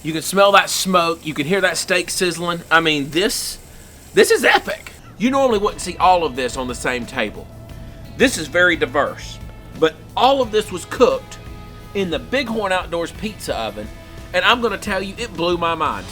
You can smell that smoke. You can hear that steak sizzling. I mean, this is epic. You normally wouldn't see all of this on the same table. This is very diverse. But all of this was cooked in the Bighorn Outdoors pizza oven, and I'm gonna tell you, it blew my mind.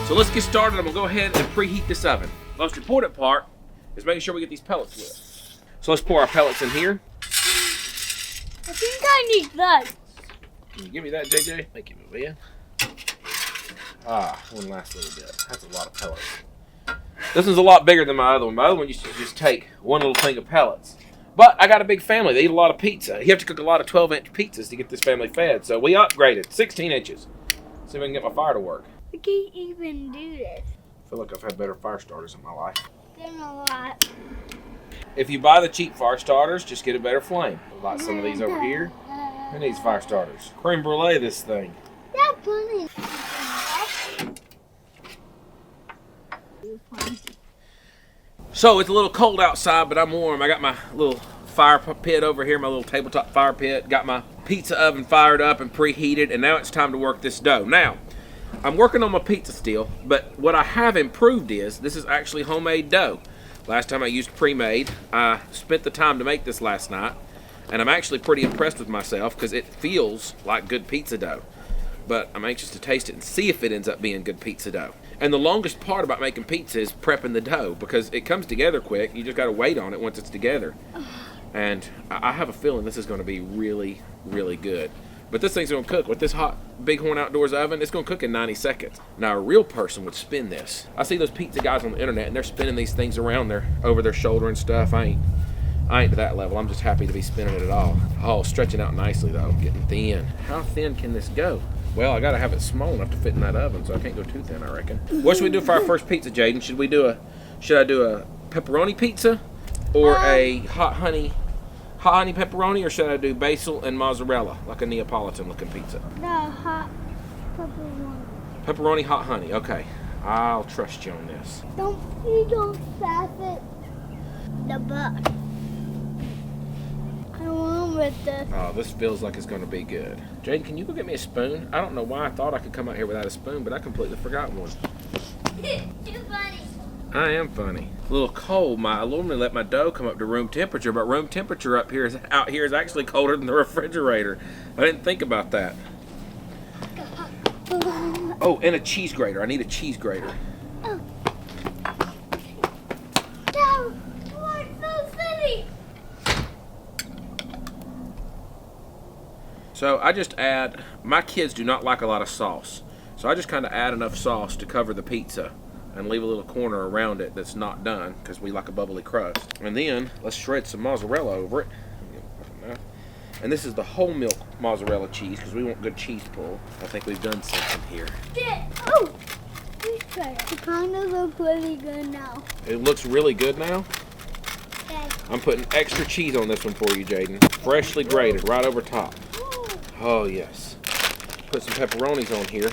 So let's get started. I'm gonna go ahead and preheat this oven. The most important part is making sure we get these pellets lit. So let's pour our pellets in here. I think I need that. Can you give me that, JJ? Thank you, Malia. Ah, one last little bit. That's a lot of pellets. This one's a lot bigger than my other one. My other one used to just take one little thing of pellets. But I got a big family. They eat a lot of pizza. You have to cook a lot of 12-inch pizzas to get this family fed. So we upgraded 16 inches. See if I can get my fire to work. I can't even do this. I feel like I've had better fire starters in my life. Been a lot. If you buy the cheap fire starters, just get a better flame. Like some of these over here. Who needs fire starters? Creme brulee this thing. That's funny. So it's a little cold outside, but I'm warm. I got my little fire pit over here, my little tabletop fire pit. Got my pizza oven fired up and preheated, and now it's time to work this dough. Now, I'm working on my pizza still, but what I have improved is this is actually homemade dough. Last time I used pre-made. I spent the time to make this last night, and I'm actually pretty impressed with myself because it feels like good pizza dough. But I'm anxious to taste it and see if it ends up being good pizza dough. And the longest part about making pizza is prepping the dough because it comes together quick. You just got to wait on it once it's together. And I have a feeling this is going to be really, really good. But this thing's going to cook with this hot Bighorn Outdoors oven. It's going to cook in 90 seconds. Now, a real person would spin this. I see those pizza guys on the internet, and they're spinning these things around over their shoulder and stuff. I ain't to that level. I'm just happy to be spinning it at all. Oh, stretching out nicely, though. Getting thin. How thin can this go? Well, I got to have it small enough to fit in that oven, so I can't go too thin, I reckon. What should we do for our first pizza, Jaden? Should I do a pepperoni pizza or a hot honey pepperoni, or should I do basil and mozzarella, like a Neapolitan-looking pizza? No, hot pepperoni. Pepperoni, hot honey. Okay, I'll trust you on this. Don't sass it. The butt. I want with this. Oh, this feels like it's going to be good. Jaden, can you go get me a spoon? I don't know why I thought I could come out here without a spoon, but I completely forgot one. Too funny. I am funny. A little cold. I normally let my dough come up to room temperature, but room temperature out here is actually colder than the refrigerator. I didn't think about that. Oh, and a cheese grater. I need a cheese grater. Oh. No, we're so silly. So I just add, my kids do not like a lot of sauce. So I just kind of add enough sauce to cover the pizza and leave a little corner around it that's not done because we like a bubbly crust. And then let's shred some mozzarella over it. And this is the whole milk mozzarella cheese because we want good cheese pull. I think we've done something here. Oh, it kind of looks really good now. It looks really good now. Okay. I'm putting extra cheese on this one for you, Jaden. Freshly grated right over top. Oh, yes. Put some pepperonis on here.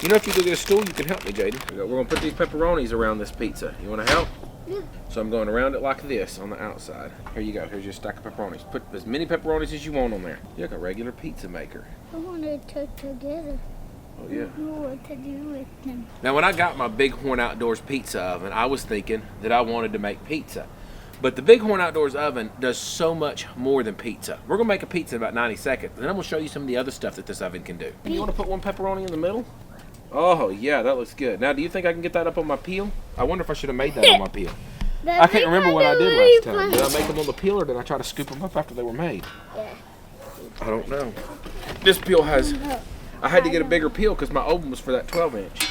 You know, if you go get a stool, you can help me, Jaden. We're going to put these pepperonis around this pizza. You want to help? Yeah. So I'm going around it like this on the outside. Here you go. Here's your stack of pepperonis. Put as many pepperonis as you want on there. You're like a regular pizza maker. I want it to together. Oh, yeah. I don't know what to do with them. Now, when I got my Bighorn Outdoors pizza oven, I was thinking that I wanted to make pizza. But the Bighorn Outdoors oven does so much more than pizza. We're going to make a pizza in about 90 seconds. Then I'm going to show you some of the other stuff that this oven can do. You want to put one pepperoni in the middle? Oh, yeah, that looks good. Now, do you think I can get that up on my peel? I wonder if I should have made that on my peel. I can't remember what I did last time. Did I make them on the peel, or did I try to scoop them up after they were made? Yeah. I don't know. This peel has... I had to get a bigger peel because my oven was for that 12-inch.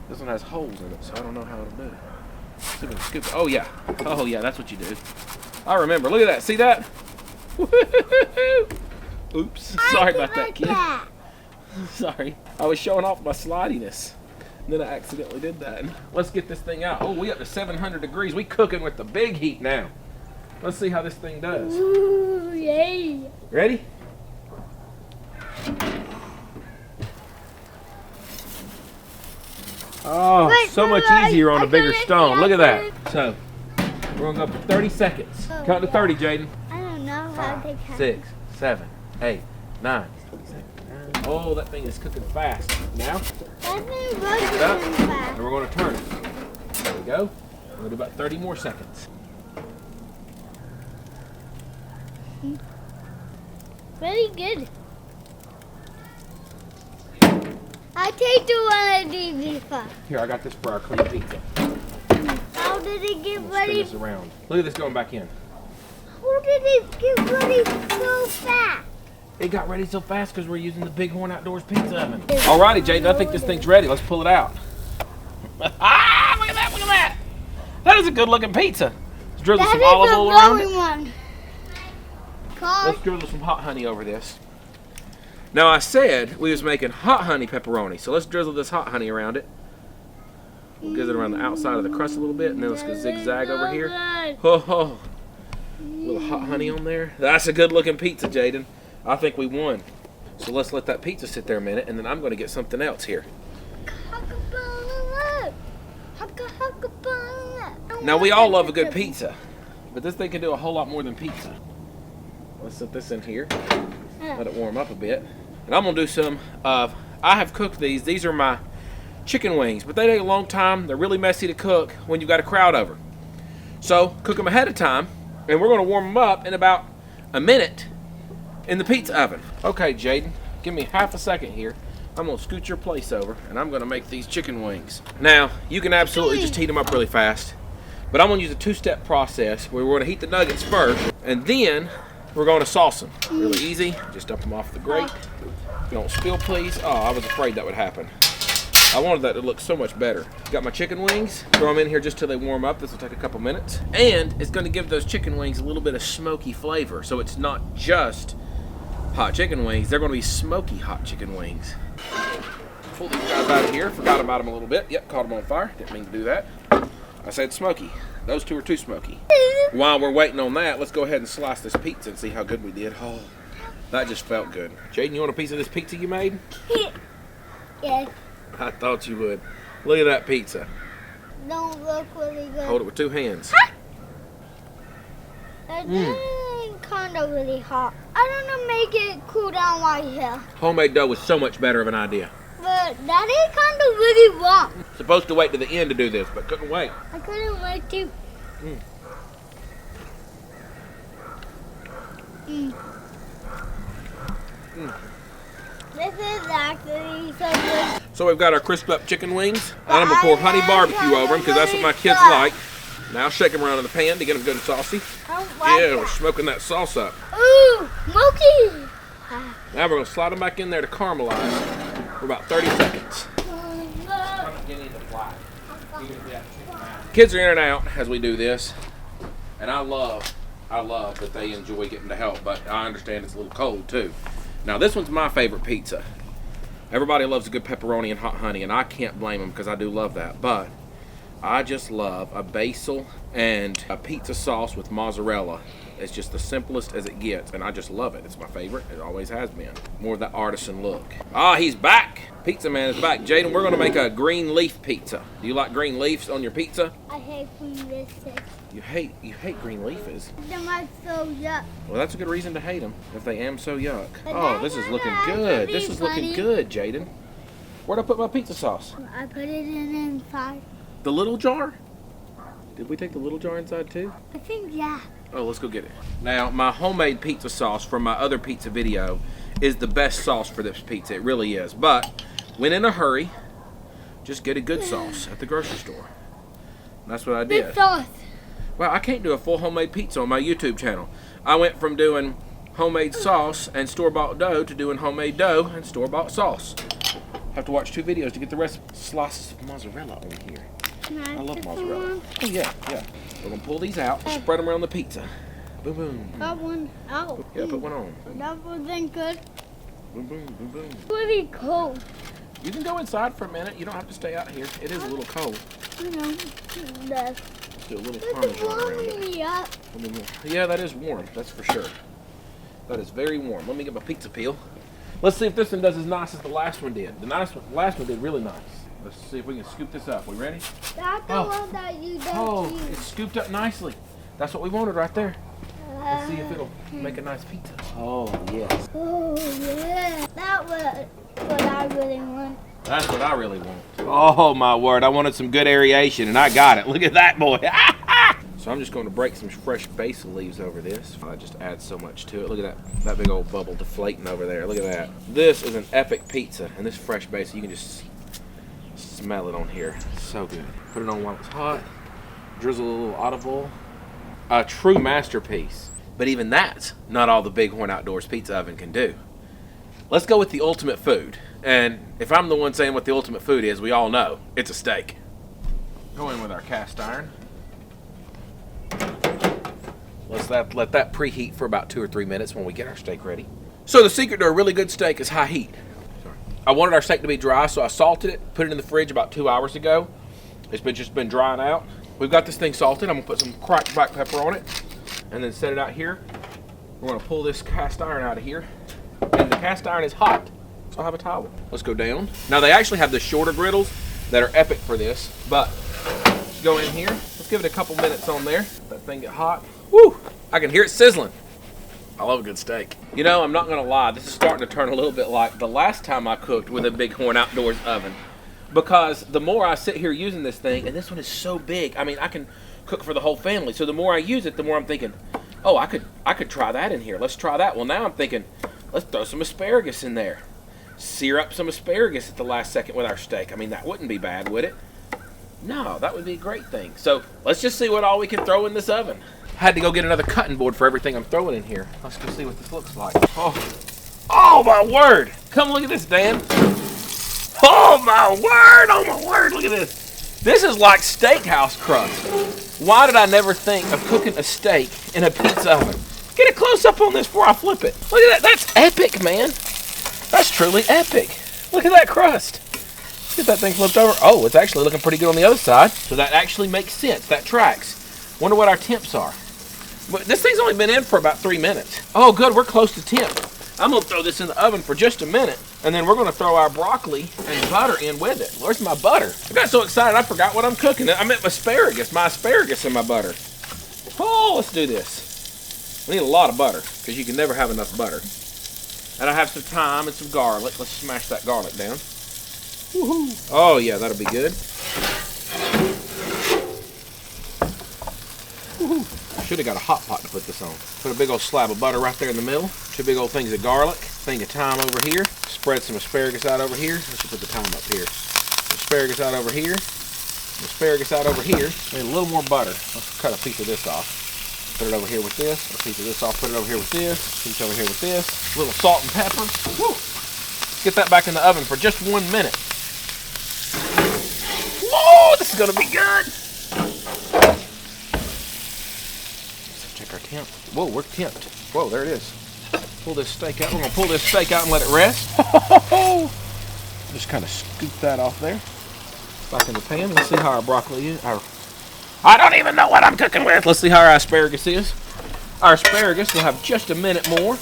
This one has holes in it, so I don't know how it'll do. See if I can scoop it. Oh, yeah. Oh, yeah, that's what you do. I remember. Look at that. See that? Oops. Sorry about that, kid. Sorry. I was showing off my slidiness. And then I accidentally did that. Let's get this thing out. Oh, we up to 700 degrees. We cooking with the big heat now. Let's see how this thing does. Ooh, yay. Ready? Oh, Wait, so much easier on a bigger stone. Look at that. So, we're going to go for 30 seconds. Count to 30, Jaden. I don't know. 5, 6, 7, 8, 9. Oh, that thing is cooking fast. Now, That's been pick it roasting up, fast. and we're going to turn it. There we go. We're going to do about 30 more seconds. Very good. I tasted one of these before. Here, I got this for our clean pizza. How did it get Spin ready? this around. Look at this going back in. How did it get ready so fast? It got ready so fast because we're using the Bighorn Outdoors pizza oven. Alrighty, Jaden, I think this thing's ready. Let's pull it out. Ah, look at that, look at that. That is a good looking pizza. Let's drizzle some olive oil around it. One. Let's drizzle some hot honey over this. Now I said we was making hot honey pepperoni, so let's drizzle this hot honey around it. We'll get it around the outside of the crust a little bit, and then let's go zigzag over here. Ho ho. A little hot honey on there. That's a good looking pizza, Jaden. I think we won. So let's let that pizza sit there a minute, and then I'm going to get something else here. Now we all love a good pizza, but this thing can do a whole lot more than pizza. Let's set this in here. Let it warm up a bit. And I'm going to do some of, I have cooked these. These are my chicken wings, but they take a long time. They're really messy to cook when you've got a crowd over. So cook them ahead of time, and we're going to warm them up in about a minute in the pizza oven. Okay, Jaden, give me half a second here. I'm going to scoot your place over, and I'm going to make these chicken wings. Now, you can absolutely just heat them up really fast, but I'm going to use a two-step process where we're going to heat the nuggets first, and then we're going to sauce them. Really easy. Just dump them off the grate. Don't spill, please. Oh, I was afraid that would happen. I wanted that to look so much better. Got my chicken wings. Throw them in here just till they warm up. This will take a couple minutes. And it's going to give those chicken wings a little bit of smoky flavor. So it's not just hot chicken wings. They're going to be smoky hot chicken wings. Pull these guys out of here. Forgot about them a little bit. Yep, caught them on fire. Didn't mean to do that. I said smoky. Those two are too smoky. While we're waiting on that, let's go ahead and slice this pizza and see how good we did. Oh, that just felt good. Jaden, you want a piece of this pizza you made? Yes. I thought you would. Look at that pizza. Don't look really good. Hold it with two hands. It's kind of really hot. I don't know, make it cool down right here. Homemade dough was so much better of an idea. But that is kind of really warm. Supposed to wait to the end to do this, but couldn't wait. I couldn't wait to. This is actually so good. So we've got our crisped up chicken wings. And I'm going to pour honey barbecue over them because that's what my kids like. Now shake them around in the pan to get them good and saucy. Yeah, we're smoking that sauce up. Ooh, smoky. Now we're going to slide them back in there to caramelize for about 30 seconds. Kids are in and out as we do this. And I love that they enjoy getting to help, but I understand it's a little cold too. Now this one's my favorite pizza. Everybody loves a good pepperoni and hot honey, and I can't blame them because I do love that. But I just love a basil and a pizza sauce with mozzarella. It's just the simplest as it gets, and I just love it. It's my favorite. It always has been. More of that artisan look. Ah, he's back. Pizza man is back. Jaden, we're going to make a green leaf pizza. Do you like green leaves on your pizza? I hate green leaves. You hate green leaves? Them are so yuck. Well, that's a good reason to hate them if they am so yuck. But Oh, this is looking good. This is looking good, Jaden. Where'd I put my pizza sauce? I put it in inside. The little jar? Did we take the little jar inside too? I think, yeah. Oh, let's go get it. Now, my homemade pizza sauce from my other pizza video is the best sauce for this pizza. It really is. But when in a hurry, just get a good sauce at the grocery store. And that's what I did. This sauce. Well, I can't do a full homemade pizza on my YouTube channel. I went from doing homemade sauce and store-bought dough to doing homemade dough and store-bought sauce. Have to watch 2 videos to get the rest. Slices of mozzarella on here. I love mozzarella. Oh, yeah. We're going to pull these out, spread them around the pizza. Boom, boom. Got one out. Yeah, put one on. That wasn't good. Boom, boom, boom, boom. Pretty cold. You can go inside for a minute. You don't have to stay out here. It is a little cold. You know, Let's do a little parmesan around it. Yeah, that is warm. That's for sure. That is very warm. Let me get my pizza peel. Let's see if this one does as nice as the last one did. The last one did really nice. Let's see if we can scoop this up. We ready? That's the one that you don't use. It's scooped up nicely. That's what we wanted right there. Let's see if it'll make a nice pizza. Oh, yes. Oh, yeah. That was what I really want. That's what I really want. Oh, my word. I wanted some good aeration, and I got it. Look at that, boy. So I'm just going to break some fresh basil leaves over this. I just add so much to it. Look at that big old bubble deflating over there. Look at that. This is an epic pizza, and this fresh basil, you can just smell it on here. So good. Put it on while it's hot. Drizzle a little olive oil. A true masterpiece. But even that's not all the Bighorn Outdoors Pizza Oven can do. Let's go with the ultimate food. And if I'm the one saying what the ultimate food is, we all know it's a steak. Go in with our cast iron. Let that preheat for about 2 or 3 minutes when we get our steak ready. So the secret to a really good steak is high heat. I wanted our steak to be dry, so I salted it, put it in the fridge about 2 hours ago. It's just been drying out. We've got this thing salted. I'm gonna put some cracked black pepper on it and then set it out here. We're gonna pull this cast iron out of here. And the cast iron is hot, so I'll have a towel. Let's go down. Now they actually have the shorter griddles that are epic for this, but let's go in here. Let's give it a couple minutes on there. Let that thing get hot. Woo! I can hear it sizzling. I love a good steak. You know, I'm not gonna lie, this is starting to turn a little bit like the last time I cooked with a Bighorn Outdoors oven. Because the more I sit here using this thing, and this one is so big, I mean, I can cook for the whole family. So the more I use it, the more I'm thinking, oh, I could try that in here. Let's try that. Well, now I'm thinking, let's throw some asparagus in there. Sear up some asparagus at the last second with our steak. I mean, that wouldn't be bad, would it? No, that would be a great thing. So let's just see what all we can throw in this oven. Had to go get another cutting board for everything I'm throwing in here. Let's go see what this looks like. Oh my word. Come look at this, Dan. Oh my word, look at this. This is like steakhouse crust. Why did I never think of cooking a steak in a pizza oven? Get a close up on this before I flip it. Look at that, that's epic, man. That's truly epic. Look at that crust. Get that thing flipped over. Oh, it's actually looking pretty good on the other side. So that actually makes sense, that tracks. Wonder what our temps are. But this thing's only been in for about 3 minutes. Oh good, we're close to temp. I'm gonna throw this in the oven for just a minute, and then we're gonna throw our broccoli and butter in with it. Where's my butter? I got so excited I forgot what I'm cooking. I meant my asparagus and my butter. Oh, let's do this. We need a lot of butter, because you can never have enough butter. And I have some thyme and some garlic. Let's smash that garlic down. Woohoo! Oh yeah, that'll be good. Woohoo! Should have got a hot pot to put this on. Put a big old slab of butter right there in the middle. Two big old things of garlic. Thing of thyme over here. Spread some asparagus out over here. Let's put the thyme up here. Asparagus out over here. Asparagus out over here. Need a little more butter. Let's cut a piece of this off. Put it over here with this. A piece of this off. Put it over here with this. Piece over here with this. A little salt and pepper. Woo! Let's get that back in the oven for just 1 minute. Whoa! This is gonna be good. Check our temp. Whoa, we're temped. Whoa, there it is. Pull this steak out. We're gonna pull this steak out and let it rest. Just kind of scoop that off there. Back in the pan. Let's see how our broccoli is. I don't even know what I'm cooking with. Let's see how our asparagus is. Our asparagus will have just a minute more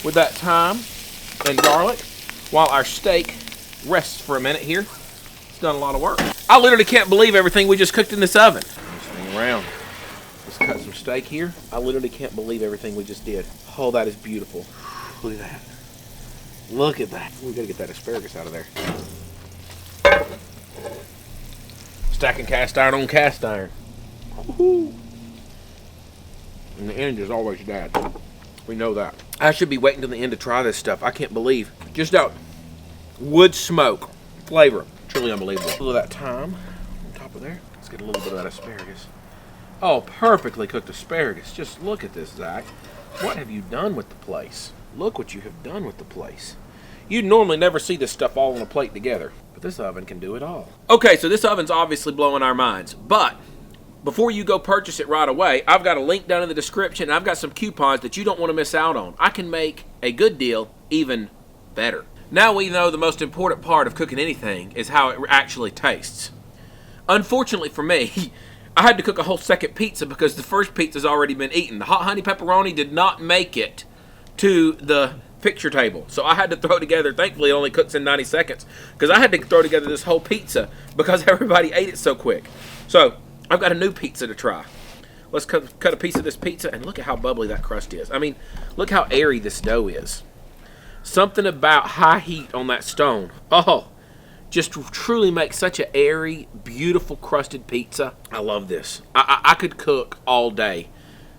with that thyme and garlic while our steak rests for a minute here. It's done a lot of work. I literally can't believe everything we just cooked in this oven. Swing around. Let's cut some steak here. I literally can't believe everything we just did. Oh, that is beautiful. Look at that. Look at that. We gotta get that asparagus out of there. Stacking cast iron on cast iron. Woo-hoo. And the end is always dad. We know that. I should be waiting till the end to try this stuff. I can't believe. Just out wood smoke flavor. Truly unbelievable. A little of that thyme on top of there. Let's get a little bit of that asparagus. Oh, perfectly cooked asparagus. Just look at this, Zach. What have you done with the place? Look what you have done with the place. You'd normally never see this stuff all on a plate together, but this oven can do it all. Okay, so this oven's obviously blowing our minds, but before you go purchase it right away, I've got a link down in the description, and I've got some coupons that you don't want to miss out on. I can make a good deal even better. Now we know the most important part of cooking anything is how it actually tastes. Unfortunately for me, I had to cook a whole second pizza because the first pizza's already been eaten. The hot honey pepperoni did not make it to the picture table. So I had to throw together, thankfully it only cooks in 90 seconds, because I had to throw together this whole pizza because everybody ate it so quick. So I've got a new pizza to try. Let's cut a piece of this pizza, and look at how bubbly that crust is. I mean, look how airy this dough is. Something about high heat on that stone. Oh, just truly makes such an airy, beautiful crusted pizza. I love this. I could cook all day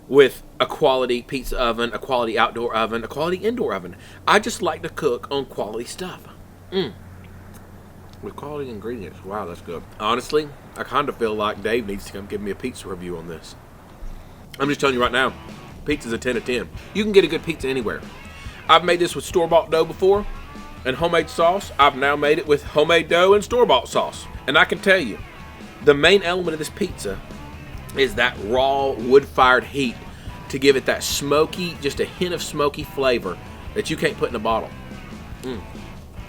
with a quality pizza oven, a quality outdoor oven, a quality indoor oven. I just like to cook on quality stuff. With quality ingredients. Wow, that's good. Honestly, I kind of feel like Dave needs to come give me a pizza review on this. I'm just telling you right now, pizza's a 10 out of 10. You can get a good pizza anywhere. I've made this with store-bought dough before and homemade sauce. I've now made it with homemade dough and store-bought sauce. And I can tell you, the main element of this pizza is that raw wood-fired heat to give it that smoky, just a hint of smoky flavor that you can't put in a bottle.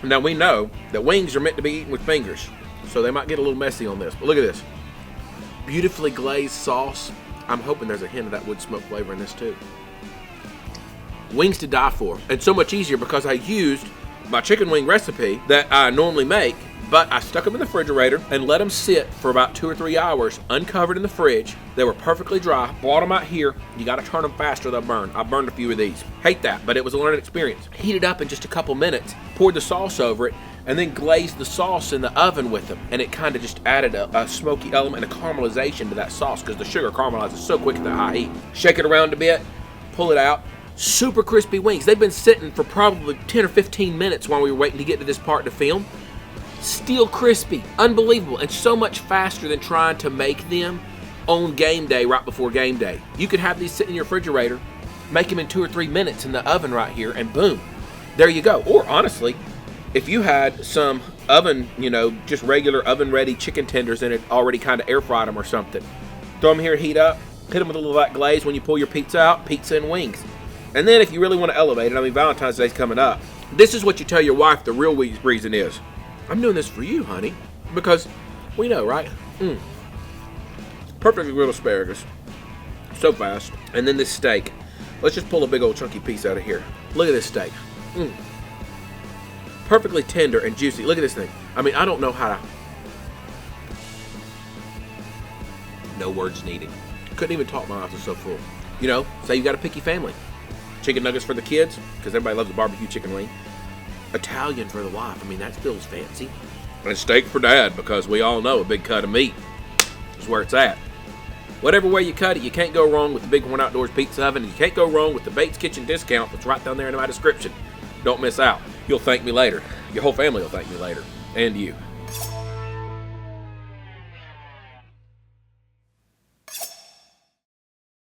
Now we know that wings are meant to be eaten with fingers, so they might get a little messy on this. But look at this. Beautifully glazed sauce. I'm hoping there's a hint of that wood smoke flavor in this too. Wings to die for. And so much easier because I used my chicken wing recipe that I normally make, but I stuck them in the refrigerator and let them sit for about 2 or 3 hours uncovered in the fridge. They were perfectly dry. Brought them out here. You got to turn them fast or they'll burn. I burned a few of these. Hate that, but it was a learning experience. Heated up in just a couple minutes, poured the sauce over it, and then glazed the sauce in the oven with them. And it kind of just added a smoky element and a caramelization to that sauce because the sugar caramelizes so quick at that high heat. Shake it around a bit, pull it out. Super crispy wings. They've been sitting for probably 10 or 15 minutes while we were waiting to get to this part to film. Still crispy, unbelievable, and so much faster than trying to make them on game day right before game day. You could have these sitting in your refrigerator, make them in 2 or 3 minutes in the oven right here, and boom, there you go. Or honestly, if you had some oven, just regular oven-ready chicken tenders in it, already kind of air-fried them or something, throw them here, heat up, hit them with a little of that glaze when you pull your pizza out, pizza and wings. And then if you really want to elevate it, Valentine's Day's coming up, this is what you tell your wife the real reason is. I'm doing this for you, honey, because we know, right? Perfectly grilled asparagus. So fast. And then this steak. Let's just pull a big old chunky piece out of here. Look at this steak. Perfectly tender and juicy. Look at this thing. I don't know how to... No words needed. Couldn't even talk, my mouth was so full. Say you got a picky family. Chicken nuggets for the kids, because everybody loves a barbecue chicken wing. Italian for the wife. That feels fancy. And steak for dad, because we all know a big cut of meat is where it's at. Whatever way you cut it, you can't go wrong with the Bighorn Outdoors Pizza Oven, and you can't go wrong with the Bates Kitchen discount that's right down there in my description. Don't miss out. You'll thank me later. Your whole family will thank me later. And you.